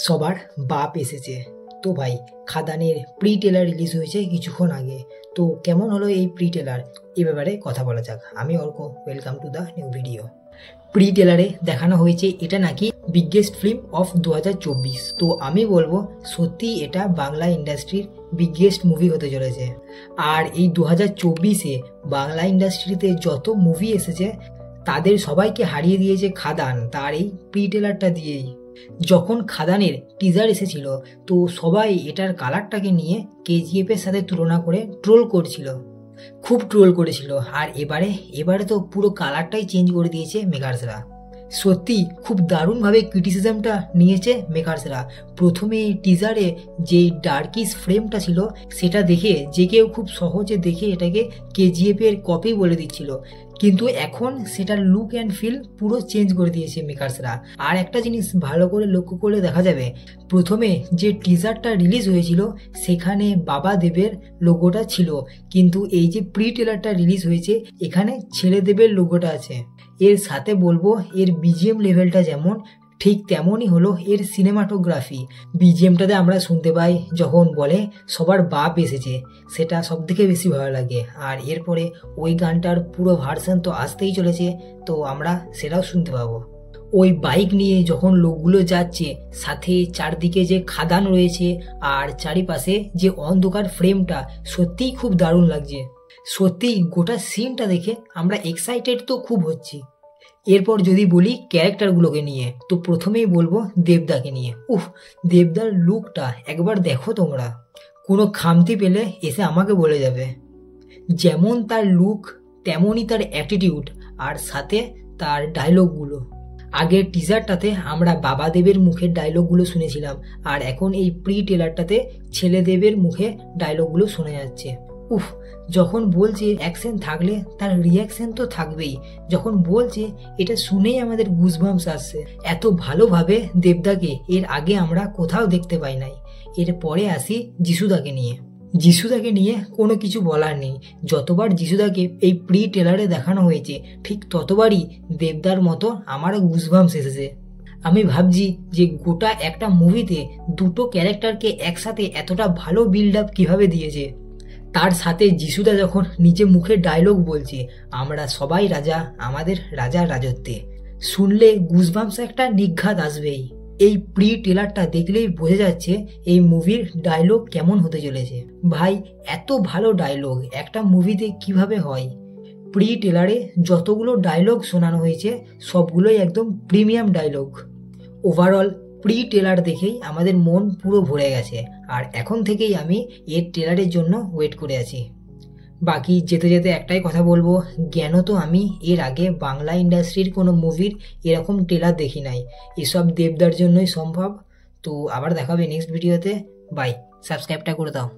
সবার বাপ এসেছে। তো ভাই খাদানের প্রি টেলার রিলিজ হয়েছে কিছুক্ষণ আগে। তো কেমন হলো এই প্রি টেলার, এ ব্যাপারে কথা বলা যাক। আমি Arko, welcome to the new video. Pre টেলারে দেখানো হয়েছে এটা নাকি বিগেস্ট ফিল্ম অফ 2024। তো আমি বলবো সত্যি এটা বাংলা ইন্ডাস্ট্রির বিগেস্ট মুভি হতে চলেছে। আর এই 2024-এ বাংলা ইন্ডাস্ট্রিতে যত মুভি এসেছে তাদের সবাইকে হারিয়ে দিয়েছে খাদান তার এই প্রি টেলারটা দিয়েই। যখন খাদানের টিজার এসেছিল তো সবাই এটার কালারটাকে নিয়ে কেজিএফ এর সাথে তুলনা করে ট্রোল করছিল, খুব ট্রোল করেছিল। আর এবারে তো পুরো কালারটাই চেঞ্জ করে দিয়েছে মেকার্সরা। সত্যি খুব দারুণভাবে ক্রিটিসিজমটা নিয়েছে মেকার্সরা। প্রথমে টিজারে যে ডার্কিস ফ্রেমটা ছিল সেটা দেখে যে কেউ খুব সহজে দেখে এটাকে কেজিএফ এর কপি বলে দিচ্ছিল, কিন্তু এখন সেটার লুক অ্যান্ড ফিল পুরো চেঞ্জ করে দিয়েছে মেকার্সরা। আর একটা জিনিস ভালো করে লক্ষ্য করলে দেখা যাবে, প্রথমে যে টিজারটা রিলিজ হয়েছিল সেখানে বাবা দেবের লোগোটা ছিল, কিন্তু এই যে প্রি টেলারটা রিলিজ হয়েছে এখানে ছেলে দেবের লোগোটা আছে। এর সাথে বলবো এর বিজিএম লেভেলটা যেমন ঠিক তেমনই হলো এর সিনেমাটোগ্রাফি। বিজিএমটাতে আমরা শুনতে পাই যখন বলে সবার বাপ এসেছে, সেটা সব থেকে বেশি ভালো লাগে। আর এরপরে ওই গানটার পুরো ভার্সন তো আসতেই চলেছে, তো আমরা সেটাও শুনতে পাবো। ওই বাইক নিয়ে যখন লোকগুলো যাচ্ছে, সাথে চারদিকে যে খাদান রয়েছে আর চারিপাশে যে অন্ধকার ফ্রেমটা, সত্যিই খুব দারুণ লাগছে। সত্যি গোটা সিনটা দেখে আমরা এক্সাইটেড তো খুব হচ্ছি। এরপর যদি বলি ক্যারেক্টারগুলোকে নিয়ে, তো প্রথমেই বলবো দেবদাকে নিয়ে। দেবদার লুকটা একবার দেখো তোমরা, কোনো খামতি পেলে এসে আমাকে বলে যাবে। যেমন তার লুক তেমনই তার অ্যাটিটিউড, আর সাথে তার ডায়লগগুলো। আগের টিজারটাতে আমরা বাবা দেবের মুখের ডায়লগগুলো শুনেছিলাম, আর এখন এই প্রি টেলারটাতে ছেলে দেবের মুখে ডায়লগগুলো শোনা যাচ্ছে। যখন বলছে অ্যাকশন থাকলে তার রিয়াকশন তো থাকবেই। যখন বলছে এটা শুনেই আমাদের গুজবাম্পস আসছে। এত ভালোভাবে দেবদাকে এর আগে আমরা কোথাও দেখতে পাই নাই। এরপরে আসি যিশুদাকে নিয়ে। যিশুদাকে নিয়ে কোনো কিছু বলার নেই। যতবার যিশুদাকে এই প্রি টেলারে দেখানো হয়েছে ঠিক ততবারই দেবদার মতো আমারও গুজবাম্পস এসেছে। আমি ভাবছি যে গোটা একটা মুভিতে দুটো ক্যারেক্টারকে একসাথে এতটা ভালো বিল্ড আপ কীভাবে দিয়েছে। তার সাথে যিশুদা যখন নিজে মুখে ডায়লগ বলছে, আমরা সবাই রাজা আমাদের রাজার রাজত্বে, শুনলে গুজবাম্পস একটা নিঘাত আসবেই। এই প্রি টেলারটা দেখলেই বোঝা যাচ্ছে এই মুভির ডায়লগ কেমন হতে চলেছে। ভাই এত ভালো ডায়লগ একটা মুভিতে কিভাবে হয়? প্রি টেলারে যতগুলো ডায়লগ শোনানো হয়েছে সবগুলোই একদম প্রিমিয়াম ডায়লগ। ওভারঅল প্রি টেলার দেখেই আমাদের মন পুরো ভরে গেছে, আর এখন থেকেই আমি এর টেলারের জন্য ওয়েট করে আছি। বাকি যেতে যেতে একটাই কথা বলবো, জ্ঞানত আমি এর আগে বাংলা ইন্ডাস্ট্রির কোনো মুভির এরকম টেলার দেখি নাই। এসব দেবদার জন্যই সম্ভব। তো আবার দেখাবে নেক্সট ভিডিওতে। বাই, সাবস্ক্রাইবটা করে দাও।